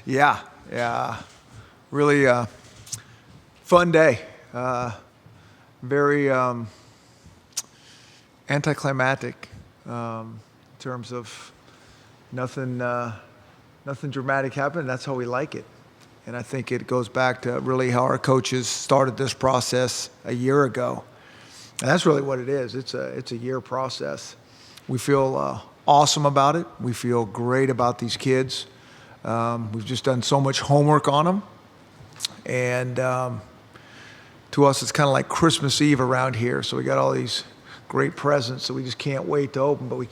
Yeah, yeah. Really fun day. Very anticlimactic in terms of nothing dramatic happened. That's how we like it. And I think it goes back to really how our coaches started this process a year ago. And that's really what it is. It's a year process. We feel awesome about it. We feel great about these kids. We've just done so much homework on them. And to us, it's kind of like Christmas Eve around here. So we got all these great presents, so we just can't wait to open. But we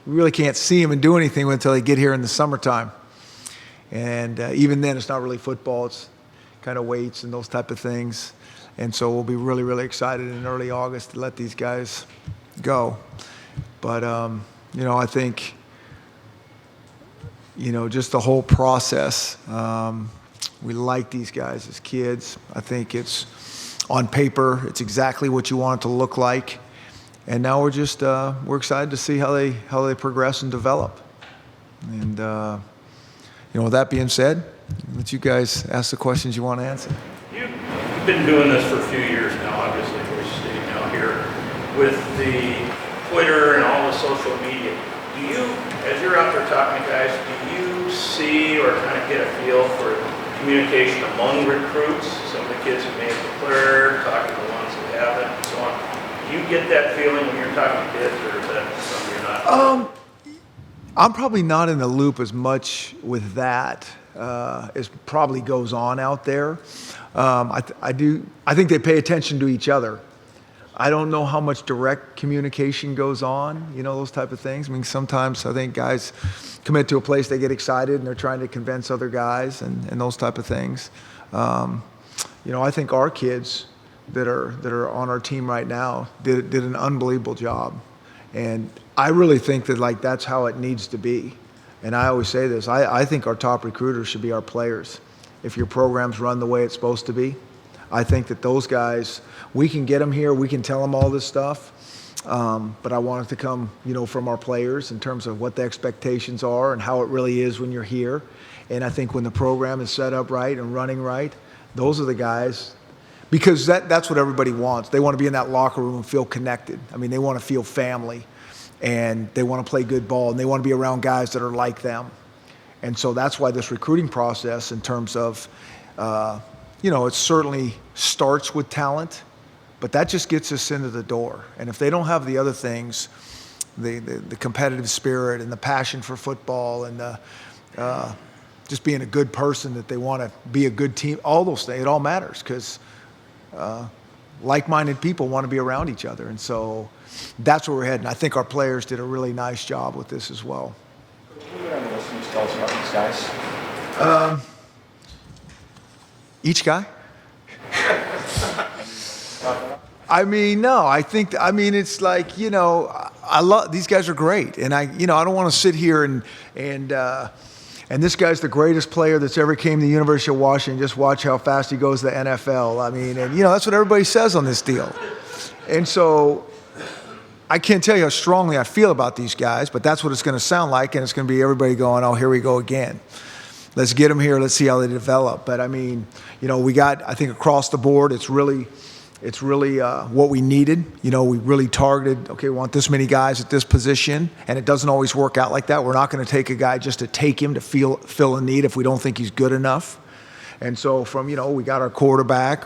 really can't see them and do anything until they get here in the summertime. And even then, it's not really football. It's kind of weights and those type of things. And so we'll be really, really excited in early August to let these guys go. But, I think, just the whole process, we like these guys as kids. I think it's on paper, it's exactly what you want it to look like. And now we're excited to see how they progress and develop. And, with that being said, let you guys ask the questions you want to answer. You've been doing this for a few years now, obviously, we're sitting now here with the Twitter and all the social media. Do you, as you're out there talking to guys, do you see or kind of get a feel for communication among recruits? Some of the kids who may have declared, talking to the ones who haven't, and so on. Do you get that feeling when you're talking to kids, or is that something you're not? I'm probably not in the loop as much with that as probably goes on out there. I think they pay attention to each other. I don't know how much direct communication goes on, those type of things. I mean, sometimes I think guys commit to a place, they get excited, and they're trying to convince other guys and those type of things. I think our kids that are on our team right now did an unbelievable job. And I really think that that's how it needs to be. And I always say this, I think our top recruiters should be our players. If your program's run the way it's supposed to be, I think that those guys, we can get them here, we can tell them all this stuff, but I want it to come, from our players in terms of what the expectations are and how it really is when you're here. And I think when the program is set up right and running right, those are the guys, because that's what everybody wants. They want to be in that locker room and feel connected. I mean, they want to feel family, and they want to play good ball, and they want to be around guys that are like them. And so that's why this recruiting process, in terms of, it certainly starts with talent, but that just gets us into the door. And if they don't have the other things, the competitive spirit and the passion for football and just being a good person, that they want to be a good team, all those things, it all matters, because like-minded people want to be around each other. And so that's where we're heading. I think our players did a really nice job with this as well. Can you tell us about these guys? Each guy? No, it's like, I love, these guys are great. And I don't want to sit here and this guy's the greatest player that's ever came to the University of Washington. Just watch how fast he goes to the NFL. That's what everybody says on this deal. And so I can't tell you how strongly I feel about these guys, but that's what it's going to sound like. And it's going to be everybody going, oh, here we go again. Let's get them here. Let's see how they develop. But we got, I think across the board, it's really what we needed. We really targeted, okay, we want this many guys at this position, and it doesn't always work out like that. We're not going to take a guy just to take him to fill a need if we don't think he's good enough. And so we got our quarterback,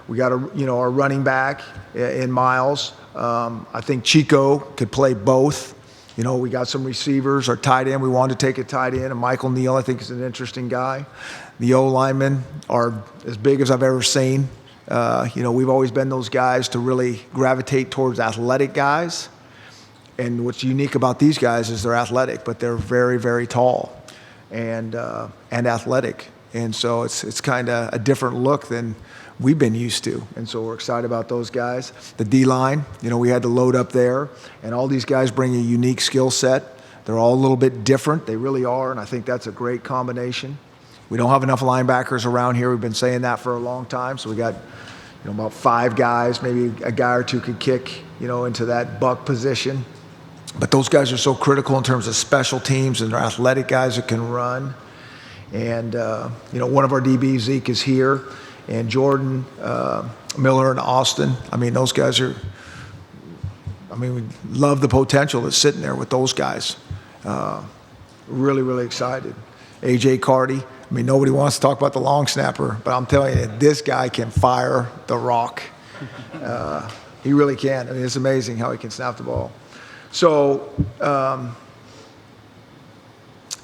we got our running back in Miles. I think Chico could play both. We got some receivers. Our tight end, we wanted to take a tight end, and Michael Neal, I think, is an interesting guy. The O-linemen are as big as I've ever seen. We've always been those guys to really gravitate towards athletic guys. And what's unique about these guys is they're athletic, but they're very, very tall and athletic. And so it's kind of a different look than we've been used to. And so we're excited about those guys. The D-line, we had to load up there. And all these guys bring a unique skill set. They're all a little bit different. They really are, and I think that's a great combination. We don't have enough linebackers around here. We've been saying that for a long time. So we got about 5 guys. Maybe a guy or two could kick, into that buck position. But those guys are so critical in terms of special teams, and they're athletic guys that can run. And, one of our DBs, Zeke, is here, and Jordan, Miller, and Austin. I mean, those guys are, we love the potential that's sitting there with those guys. Really, really excited. A.J. Carty. Nobody wants to talk about the long snapper, but I'm telling you, this guy can fire the rock. He really can. It's amazing how he can snap the ball. So,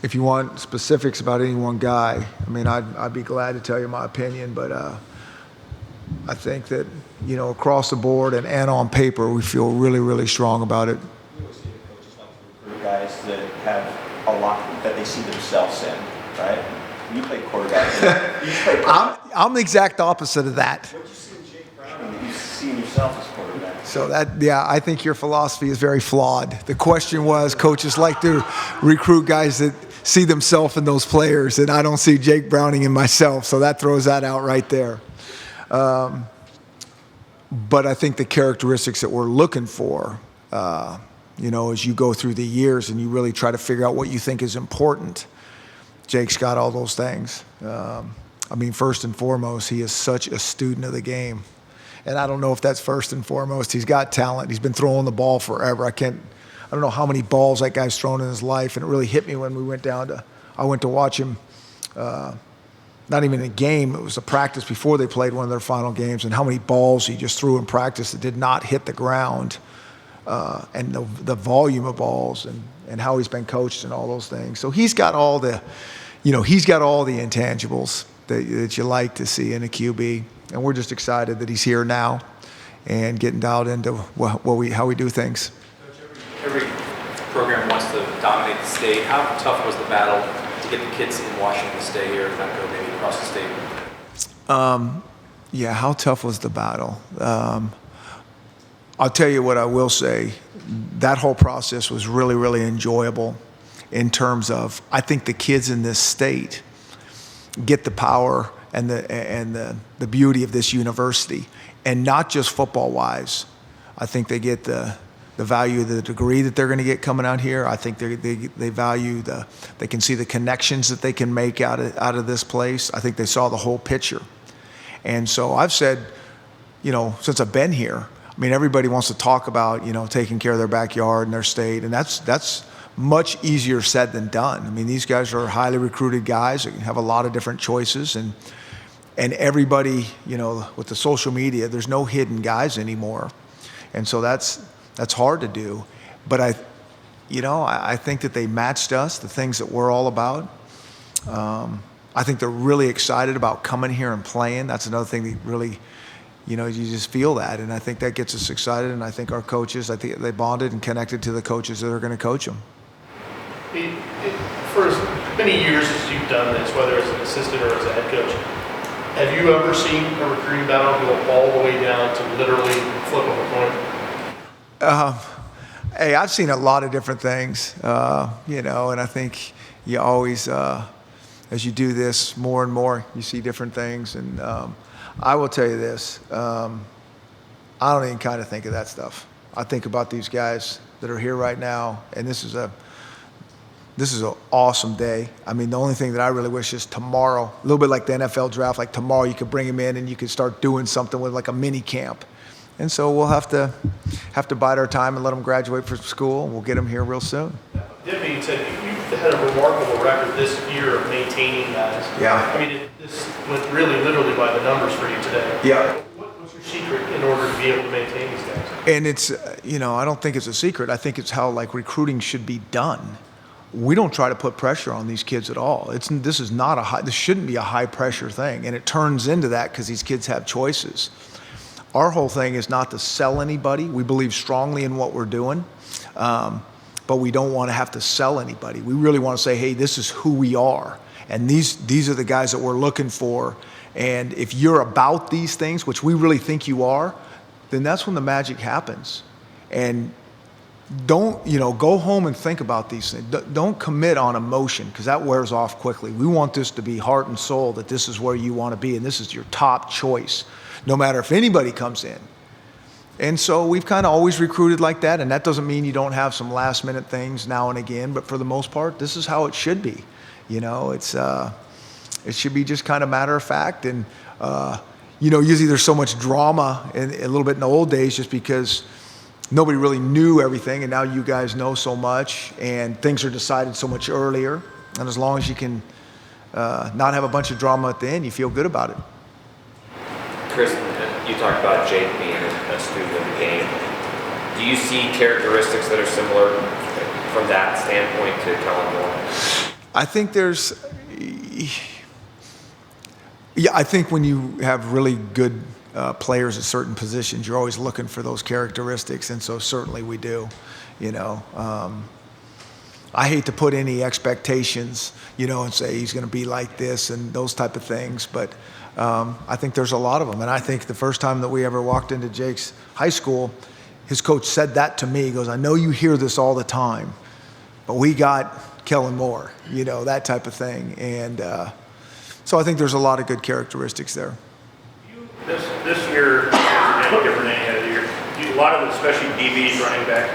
if you want specifics about any one guy, I'd be glad to tell you my opinion, but I think that, across the board and on paper, we feel really, really strong about it. We always see the coaches like to recruit guys that have a lot that they see themselves in, right? You play quarterback. I'm the exact opposite of that. What do you see in Jake Browning that you see in yourself as quarterback? So I think your philosophy is very flawed. The question was, coaches like to recruit guys that see themselves in those players, and I don't see Jake Browning in myself, so that throws that out right there. But I think the characteristics that we're looking for, as you go through the years and you really try to figure out what you think is important, Jake's got all those things. First and foremost, he is such a student of the game. And I don't know if that's first and foremost. He's got talent. He's been throwing the ball forever. I don't know how many balls that guy's thrown in his life. And it really hit me when I went to watch him, not even a game. It was a practice before they played one of their final games, and how many balls he just threw in practice that did not hit the ground, and the volume of balls and how he's been coached and all those things. So he's got all the intangibles that you like to see in a QB. And we're just excited that he's here now and getting dialed into how we do things. Every program wants to dominate the state. How tough was the battle to get the kids in Washington to stay here and not go maybe across the state? How tough was the battle? I'll tell you what I will say. That whole process was really, really enjoyable in terms of, I think the kids in this state get the power and the beauty of this university, and not just football-wise. I think they get the value of the degree that they're going to get coming out here. I think they value they can see the connections that they can make out of this place. I think they saw the whole picture. And so I've said, since I've been here, everybody wants to talk about, taking care of their backyard and their state, and that's much easier said than done. These guys are highly recruited guys that have a lot of different choices, and everybody, with the social media, there's no hidden guys anymore. And so that's hard to do. But I think that they matched us, the things that we're all about. I think they're really excited about coming here and playing. That's another thing that really, you just feel that. And I think that gets us excited. And I think our coaches, I think they bonded and connected to the coaches that are going to coach them. For as many years as you've done this, whether as an assistant or as a head coach, have you ever seen a recruiting battle go all the way down to literally flipping a coin? Hey, I've seen a lot of different things, and I think you always, as you do this more and more, you see different things. And I will tell you this, I don't even kind of think of that stuff. I think about these guys that are here right now, and this is an awesome day. The only thing that I really wish is tomorrow, a little bit like the NFL draft, like tomorrow you could bring them in and you could start doing something with like a mini camp. And so we'll have to bide our time and let them graduate from school, and we'll get them here real soon. That being said, you've had a remarkable record this year of maintaining guys. Yeah. This went really literally by the numbers for you today. Yeah. What's your secret in order to be able to maintain these guys? And it's, I don't think it's a secret. I think it's how recruiting should be done. We don't try to put pressure on these kids at all. This shouldn't be a high pressure thing, and it turns into that because these kids have choices. Our whole thing is not to sell anybody. We believe strongly in what we're doing, but we don't want to have to sell anybody. We really want to say, hey, this is who we are, and these are the guys that we're looking for. And if you're about these things, which we really think you are, then that's when the magic happens. And don't, go home and think about these things. Don't commit on emotion, because that wears off quickly. We want this to be heart and soul, that this is where you want to be and this is your top choice. No matter if anybody comes in, And so we've kind of always recruited like that, and that doesn't mean you don't have some last minute things now and again, but for the most part, this is how it should be. You know, it should be just kind of matter of fact. And, you know, usually there's so much drama a little bit in the old days just because nobody really knew everything, and now you guys know so much, and things are decided so much earlier. And as long as you can not have a bunch of drama at the end, you feel good about it. Chris, you talked about Jake being a student of the game. Do you see characteristics that are similar from that standpoint to Kellen Moore? I think I think when you have really good players at certain positions, you're always looking for those characteristics, and so certainly we do. You know, I hate to put any expectations, you know, and say he's going to be like this and those type of things, but I think there's a lot of them. And I think the first time that we ever walked into Jake's high school, his coach said that to me. He goes, "I know you hear this all the time, but we got Kellen Moore," you know, that type of thing. And so I think there's a lot of good characteristics there. This year, any different than any other year, a lot of, especially DBs, running back,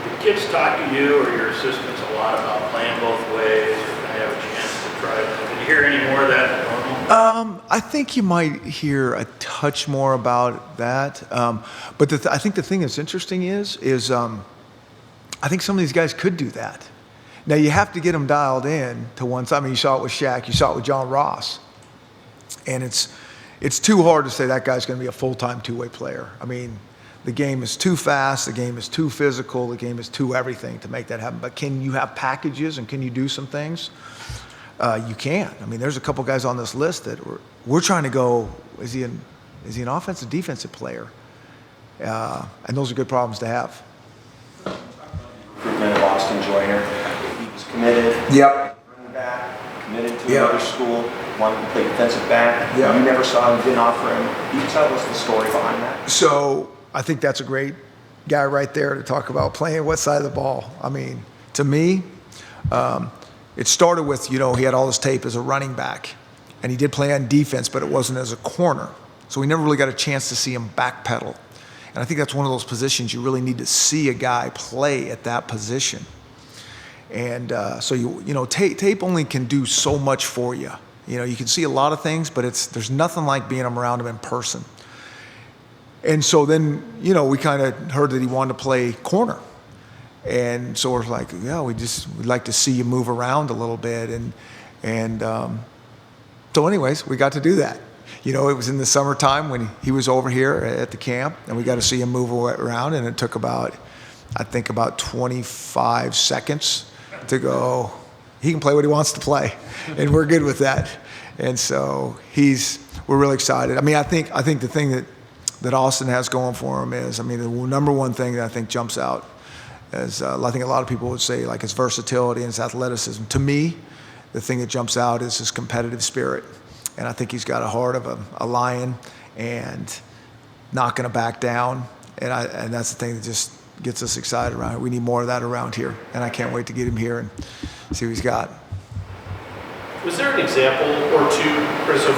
the kids talk to you or your assistants a lot about playing both ways, or can I have a chance to try it? Did you hear any more of that than normal? I think you might hear a touch more about that. But I think the thing that's interesting is I think some of these guys could do that. Now, you have to get them dialed in to one side. I mean, you saw it with Shaq. You saw it with John Ross. And it's too hard to say that guy's going to be a full-time two-way player. I mean, the game is too fast. The game is too physical. The game is too everything to make that happen. But can you have packages and can you do some things? You can. I mean, there's a couple guys on this list that we're trying to go, is he an offensive, defensive player? And those are good problems to have. Recruitment of Austin Joyner. He was committed. Yep. Running back, committed to Yep. another school, wanted to play defensive back. Yep. You never saw him, didn't offer him. Can you tell us the story behind that? So I think that's a great guy right there to talk about playing what side of the ball. I mean, to me, it started with, you know, he had all this tape as a running back, and he did play on defense, but it wasn't as a corner. So we never really got a chance to see him backpedal. And I think that's one of those positions you really need to see a guy play at that position. And so, you know, tape only can do so much for you. You know, you can see a lot of things, but there's nothing like being around him in person. And so then, you know, we kind of heard that he wanted to play corner. And so we're like, yeah, we'd like to see you move around a little bit. And so anyways, we got to do that. You know, it was in the summertime when he was over here at the camp, and we got to see him move around. And it took about 25 seconds to go, he can play what he wants to play. And we're good with that. And so we're really excited. I mean, I think the thing that Austin has going for him is, I mean, the number one thing that I think jumps out is, I think a lot of people would say, like, his versatility and his athleticism. To me, the thing that jumps out is his competitive spirit. And I think he's got a heart of a lion and not going to back down. And that's the thing that just gets us excited around here. We need more of that around here. And I can't wait to get him here and see what he's got. Was there an example or two, Chris, of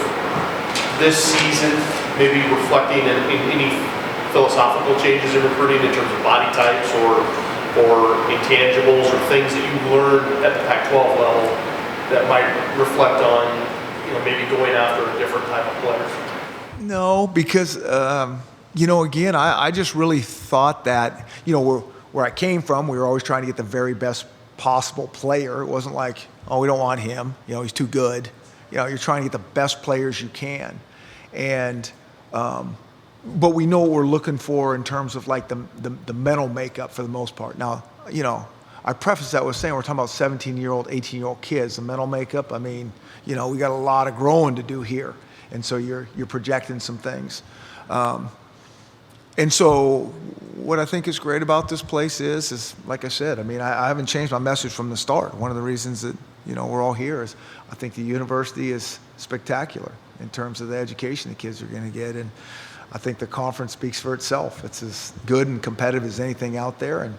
this season maybe reflecting in any philosophical changes in recruiting in terms of body types or intangibles or things that you learned at the Pac-12 level that might reflect on, you know, maybe going after a different type of player? No, because, you know, again, I just really thought that, you know, where I came from, we were always trying to get the very best possible player. It wasn't like, oh, we don't want him, you know, he's too good. You know, you're trying to get the best players you can. And, but we know what we're looking for in terms of like the mental makeup for the most part. Now, you know, I preface that with saying we're talking about 17-year-old, 18-year-old kids. The mental makeup, I mean, you know, we got a lot of growing to do here. And so you're projecting some things. And so what I think is great about this place is like I said, I mean, I haven't changed my message from the start. One of the reasons that, you know, we're all here is I think the university is spectacular in terms of the education the kids are going to get. And I think the conference speaks for itself. It's as good and competitive as anything out there. And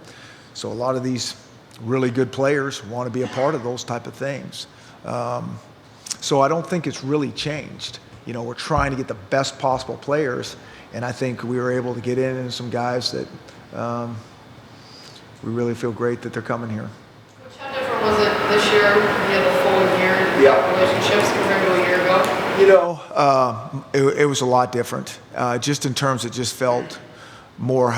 so a lot of these really good players want to be a part of those type of things. So I don't think it's really changed. we're trying to get the best possible players, and I think we were able to get in some guys that we really feel great that they're coming here. Coach, how different was it this year? You had a full year in relationships compared to a year ago? It was a lot different, just in terms it just felt more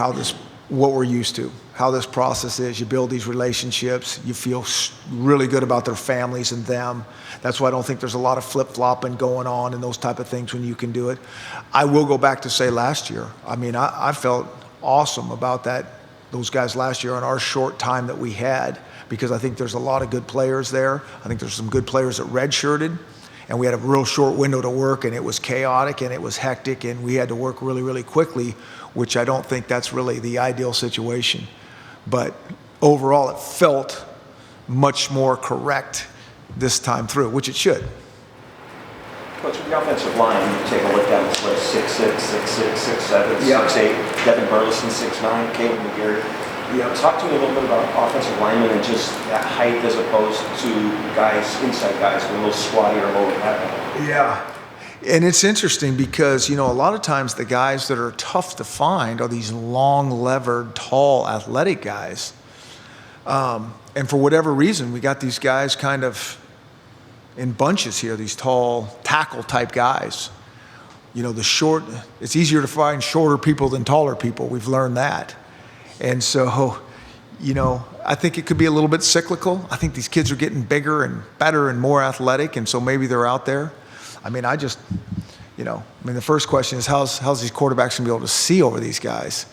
what we're used to, how this process is. You build these relationships, you feel really good about their families and them. That's why I don't think there's a lot of flip-flopping going on and those type of things when you can do it. I will go back to say last year, I felt awesome about those guys last year on our short time that we had, because I think there's a lot of good players there. I think there's some good players that redshirted, and we had a real short window to work, and it was chaotic and it was hectic, and we had to work really, really quickly, which I don't think that's really the ideal situation. But overall, it felt much more correct this time through, which it should. Coach, with the offensive line, you take a look down this list, 6'6", 6'6", 6'7", Yeah. 6'8", Devin Burleson, 6'9", Caleb McGarry. Talk to me a little bit about offensive linemen and just that height as opposed to inside guys who are a little squatty or lower level. Yeah. And it's interesting because, a lot of times the guys that are tough to find are these long, levered, tall, athletic guys. And for whatever reason, we got these guys kind of in bunches here, these tall tackle type guys. It's easier to find shorter people than taller people. We've learned that. And so, I think it could be a little bit cyclical. I think these kids are getting bigger and better and more athletic, and so maybe they're out there. The first question is how's these quarterbacks going to be able to see over these guys?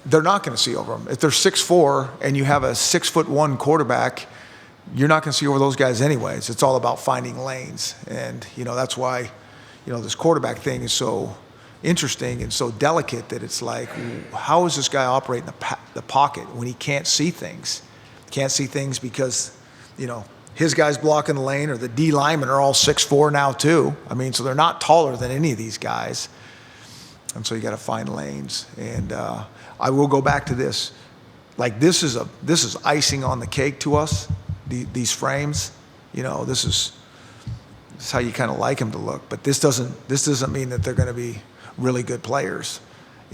They're not going to see over them. If they're 6'4" and you have a 6'1" quarterback, you're not going to see over those guys anyways. It's all about finding lanes. And, that's why, this quarterback thing is so interesting and so delicate that it's like, how is this guy operating the pocket when he can't see things? Can't see things because, his guy's blocking the lane, or the D linemen are all 6'4" now too. So they're not taller than any of these guys. And so you got to find lanes. And I will go back to this. Like this is icing on the cake to us. These frames, this is how you kind of like them to look. But this doesn't mean that they're going to be really good players.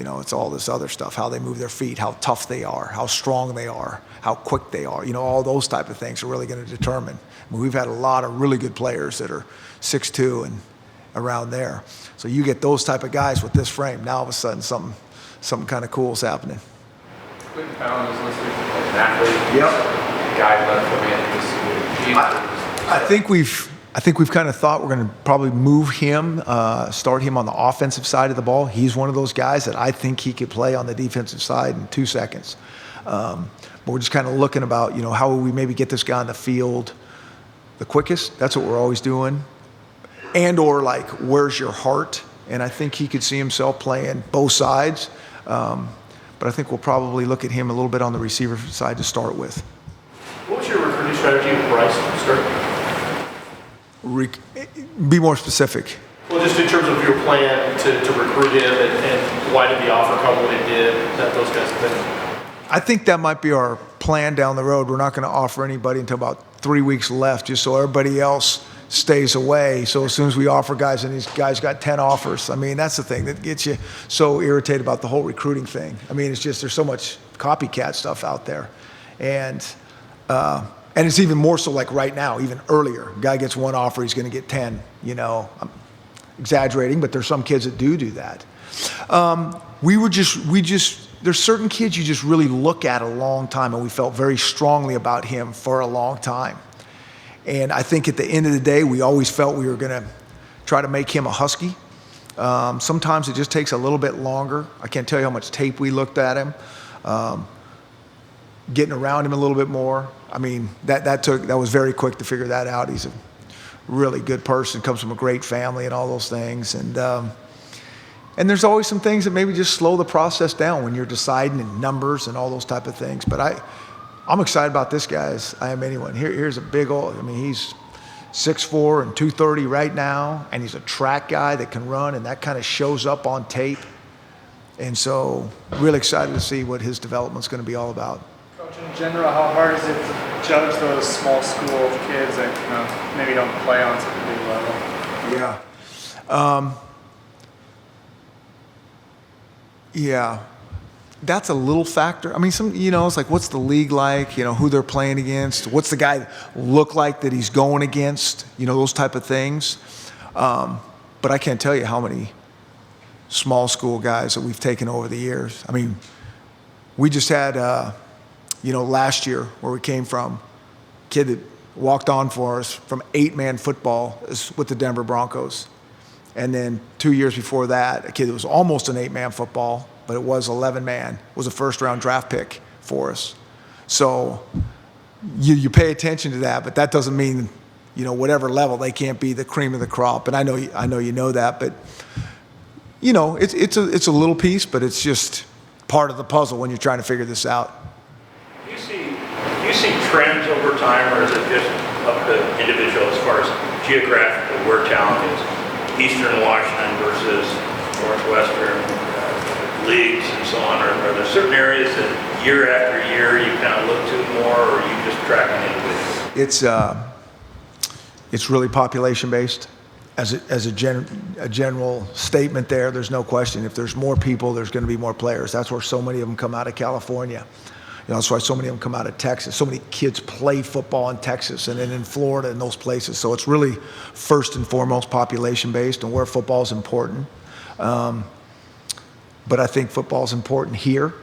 It's all this other stuff, how they move their feet, how tough they are, how strong they are, how quick they are. All those type of things are really going to determine. We've had a lot of really good players that are 6'2" and around there. So you get those type of guys with this frame. Now all of a sudden something kind of cool is happening. Quentin Fallon is listed as an athlete. Yep. Guy left from it. I think we've kind of thought we're going to probably move him, start him on the offensive side of the ball. He's one of those guys that I think he could play on the defensive side in 2 seconds. But we're just kind of looking about, how will we maybe get this guy on the field the quickest? That's what we're always doing. And or like, where's your heart? And I think he could see himself playing both sides. But I think we'll probably look at him a little bit on the receiver side to start with. What was your recruiting strategy with Bryce to start? Be more specific. Well, just in terms of your plan to recruit him and why did the offer come when it did, those kinds of things? I think that might be our plan down the road. We're not going to offer anybody until about 3 weeks left, just so everybody else stays away. So as soon as we offer guys, and these guys got 10 offers, that's the thing that gets you so irritated about the whole recruiting thing. It's just there's so much copycat stuff out there. And it's even more so like right now, even earlier. Guy gets 1 offer, he's going to get 10. I'm exaggerating, but there's some kids that do that. There's certain kids you just really look at a long time, and we felt very strongly about him for a long time. And I think at the end of the day, we always felt we were going to try to make him a Husky. Sometimes it just takes a little bit longer. I can't tell you how much tape we looked at him. Getting around him a little bit more. That was very quick to figure that out. He's a really good person, comes from a great family and all those things. And there's always some things that maybe just slow the process down when you're deciding in numbers and all those type of things. But I'm excited about this guy as I am anyone. Here's a big old, he's 6'4" and 230 right now, and he's a track guy that can run, and that kind of shows up on tape. And so really excited to see what his development's going to be all about. Coach, in general, how hard is it to judge those small school kids that maybe don't play on such a big level? Yeah. Yeah, that's a little factor. I mean, it's like, what's the league like? Who they're playing against? What's the guy look like that he's going against? Those type of things. But I can't tell you how many small school guys that we've taken over the years. I mean, we just had, last year where we came from, a kid that walked on for us from 8-man football is with the Denver Broncos. And then 2 years before that, a kid that was almost an 8-man football, but it was 11-man, was a first-round draft pick for us. So you pay attention to that, but that doesn't mean, whatever level, they can't be the cream of the crop. And I know you know that, but it's a little piece, but it's just part of the puzzle when you're trying to figure this out. Do you see trends over time, or is it just up to individual as far as geographically where talent is? Eastern Washington versus Northwestern leagues and so on. Are there certain areas that year after year you kind of look to more, or are you just tracking individuals? It's really population based. As a general statement there's no question. If there's more people, there's going to be more players. That's where so many of them come out of California. That's why so many of them come out of Texas. So many kids play football in Texas and then in Florida and those places. So it's really first and foremost population based and where football is important. But I think football is important here.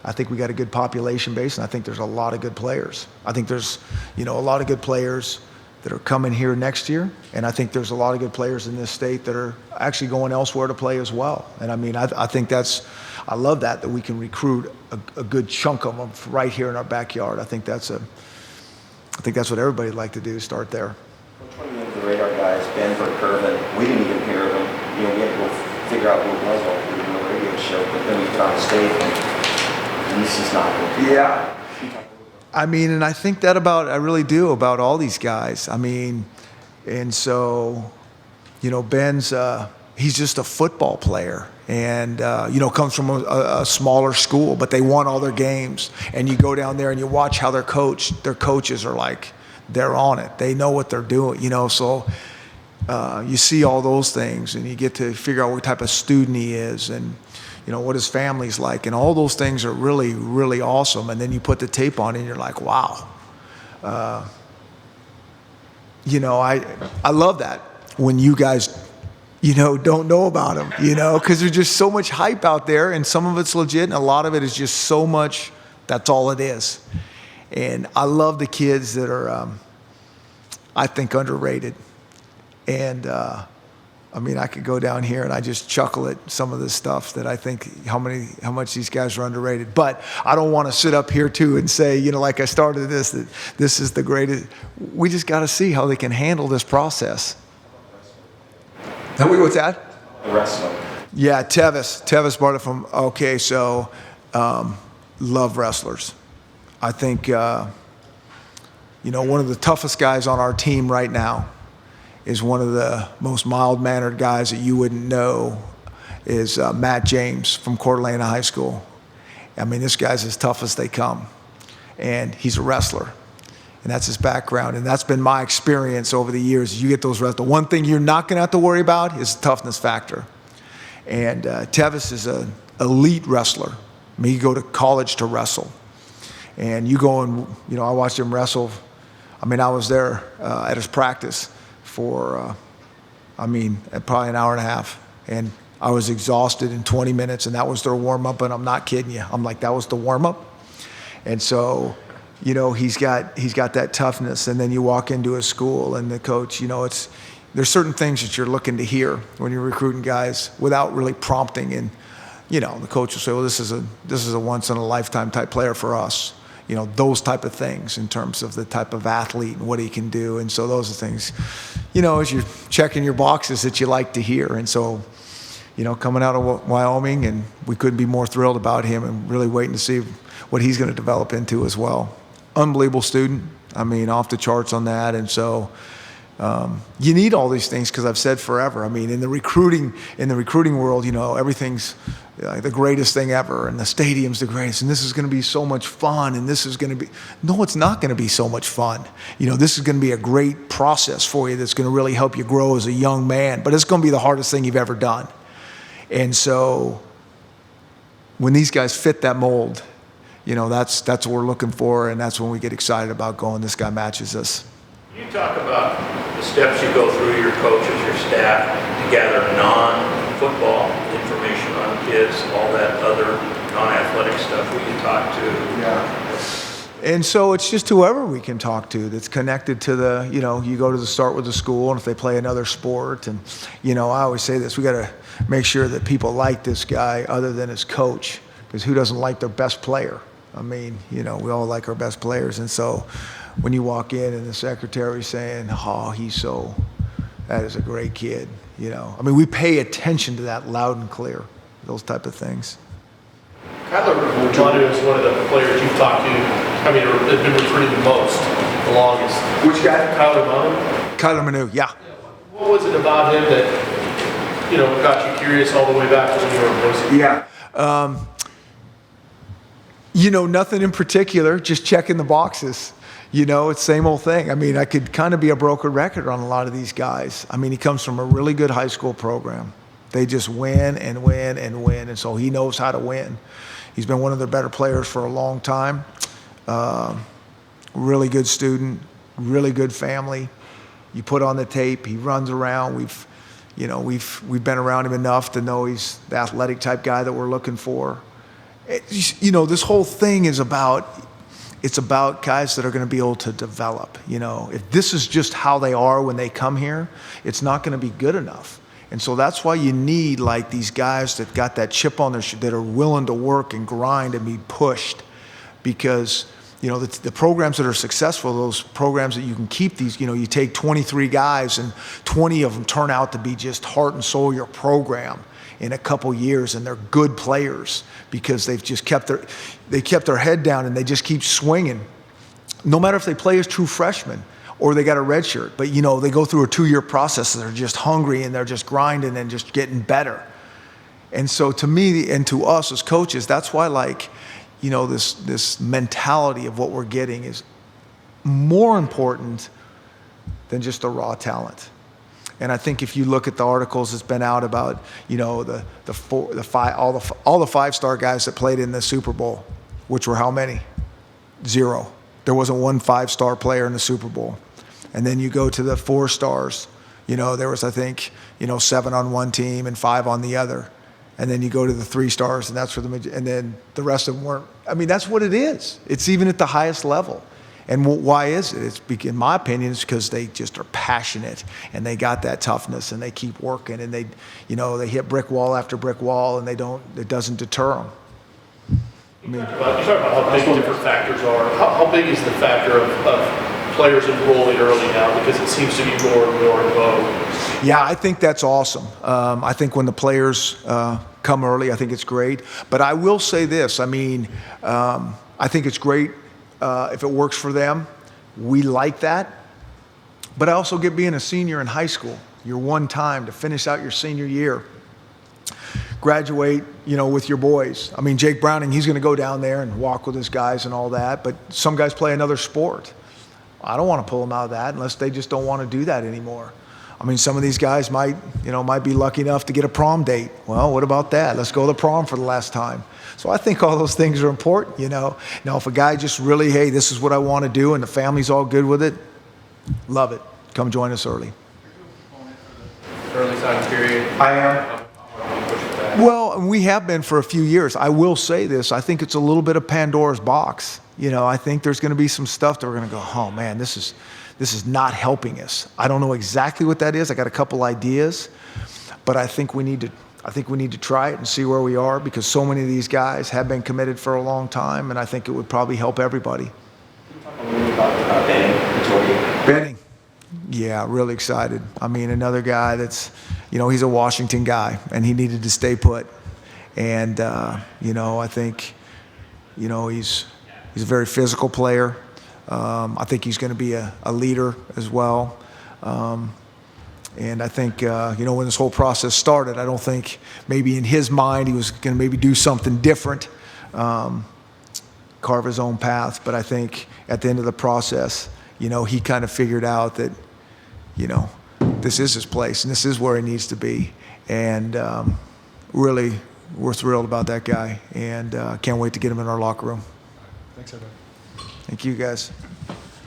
I think we got a good population base, and I think there's a lot of good players. I think there's, a lot of good players that are coming here next year, and I think there's a lot of good players in this state that are actually going elsewhere to play as well. And I mean, I think I love that we can recruit a good chunk of them right here in our backyard. I think that's what everybody'd like to do, start there. Which one of the radar guys, Ben Verkerven, we didn't even hear of him. We had to go figure out who it was while we were doing the radio show, but then we put on stage and this is not good. Yeah. I mean, and I think that I really do about all these guys. I mean, and so, Ben's, he's just a football player and, comes from a smaller school, but they won all their games. And you go down there and you watch how their coaches are like, they're on it. They know what they're doing, so you see all those things and you get to figure out what type of student he is and, what his family's like, and all those things are really, really awesome. And then you put the tape on and you're like, wow. I love that when you guys, don't know about him, because there's just so much hype out there, and some of it's legit and a lot of it is just so much, that's all it is. And I love the kids that are, I think, underrated. And, I could go down here and I just chuckle at some of this stuff that I think how much these guys are underrated. But I don't want to sit up here too and say, like I started that this is the greatest. We just got to see how they can handle this process. What's that? Wrestling. Yeah, Tevis brought it from, okay, so love wrestlers. I think, one of the toughest guys on our team right now is one of the most mild-mannered guys that you wouldn't know is Matt James from Coeur d'Alene High School. I mean, this guy's as tough as they come, and he's a wrestler, and that's his background, and that's been my experience over the years. You get those wrestlers. The one thing you're not going to have to worry about is the toughness factor, and Tevis is an elite wrestler. I mean, you go to college to wrestle, and you go and, I watched him wrestle. I mean, I was there at his practice for, probably an hour and a half. And I was exhausted in 20 minutes, and that was their warm-up, and I'm not kidding you. I'm like, that was the warm-up? And so, he's got that toughness. And then you walk into a school, and the coach, there's certain things that you're looking to hear when you're recruiting guys without really prompting. And, the coach will say, well, this is a once-in-a-lifetime type player for us. Those type of things in terms of the type of athlete and what he can do. And so those are things, as you're checking your boxes that you like to hear. And so, coming out of Wyoming, and we couldn't be more thrilled about him and really waiting to see what he's going to develop into as well. Unbelievable student. Off the charts on that. And so you need all these things, because I've said forever, in the recruiting world, everything's like the greatest thing ever, and the stadium's the greatest, and this is going to be so much fun, and this is going to be, no, it's not going to be so much fun. You know, this is going to be a great process for you that's going to really help you grow as a young man, but it's going to be the hardest thing you've ever done. And so when these guys fit that mold, you know, that's what we're looking for, and that's when we get excited about going, this guy matches us. You talk about the steps you go through, your coaches, your staff, to gather non-football information on kids, all that other non-athletic stuff we can talk to. Yeah. And so it's just whoever we can talk to that's connected to the, you know, you go to the start with the school, and if they play another sport, and, you know, I always say this, we got to make sure that people like this guy other than his coach, because who doesn't like their best player? I mean, you know, we all like our best players. And so when you walk in and the secretary's saying, oh, that is a great kid, you know. I mean, we pay attention to that loud and clear, those type of things. Kyler Manu is one of the players you've talked to, I mean, or has been recruited the most, the longest. Which guy? Kyler Manu? Kyler Manu, yeah. What was it about him that, you know, got you curious all the way back to when you were in Boise? Yeah. You know, nothing in particular, just checking the boxes. You know, it's same old thing. I mean, I could kind of be a broken record on a lot of these guys. I mean, he comes from a really good high school program. They just win and win and win, and so he knows how to win. He's been one of their better players for a long time. Really good student, really good family. You put on the tape, he runs around. We've been around him enough to know he's the athletic type guy that we're looking for. You know, this whole thing is about guys that are going to be able to develop. You know, if this is just how they are when they come here, it's not going to be good enough. And so that's why you need like these guys that got that chip on their that are willing to work and grind and be pushed, because you know the programs that are successful, those programs that you can keep these, you know, you take 23 guys and 20 of them turn out to be just heart and soul your program in a couple years, and they're good players because they've just kept their head down and they just keep swinging, no matter if they play as true freshmen or they got a red shirt. But you know, they go through a 2-year process, and they're just hungry and they're just grinding and just getting better. And so to me and to us as coaches, that's why, like, you know, this mentality of what we're getting is more important than just the raw talent. And I think if you look at the articles that's been out about, you know, all the 5-star guys that played in the Super Bowl, which were how many? 0. There wasn't one 5-star player in the Super Bowl. And then you go to the 4 stars, you know, there was, I think, you know, 7 on one team and 5 on the other. And then you go to the 3 stars, and that's for and then the rest of them weren't. I mean, that's what it is. It's even at the highest level. And why is it? It's, in my opinion, it's because they just are passionate, and they got that toughness, and they keep working, and they, you know, they hit brick wall after brick wall, and it doesn't deter them. You talk about how big different factors are. How big is the factor of players enrolling early now? Because it seems to be more and more in vogue. Yeah, I think that's awesome. I think when the players come early, I think it's great. But I will say this. I mean, I think it's great if it works for them. We like that. But I also get being a senior in high school, your one time to finish out your senior year, graduate, you know, with your boys. I mean, Jake Browning, he's going to go down there and walk with his guys and all that. But some guys play another sport. I don't want to pull them out of that unless they just don't want to do that anymore. I mean, some of these guys might be lucky enough to get a prom date. Well, what about that? Let's go to prom for the last time. So I think all those things are important, you know. Now, if a guy just really, hey, this is what I want to do, and the family's all good with it, love it. Come join us early. Early sign period. I am. Well, we have been for a few years. I will say this. I think it's a little bit of Pandora's box. You know, I think there's going to be some stuff that we're going to go, oh, man, this is not helping us. I don't know exactly what that is. I got a couple ideas, but I think we need to try it and see where we are, because so many of these guys have been committed for a long time, and I think it would probably help everybody. Benning. Yeah, really excited. I mean, another guy that's, you know, he's a Washington guy, and he needed to stay put. And, you know, I think, you know, he's a very physical player. I think he's going to be a leader as well. And I think, when this whole process started, I don't think maybe in his mind he was going to maybe do something different, carve his own path. But I think at the end of the process, he kind of figured out that, this is his place and this is where he needs to be. And really, we're thrilled about that guy, and can't wait to get him in our locker room. Thanks, everybody. Thank you, guys.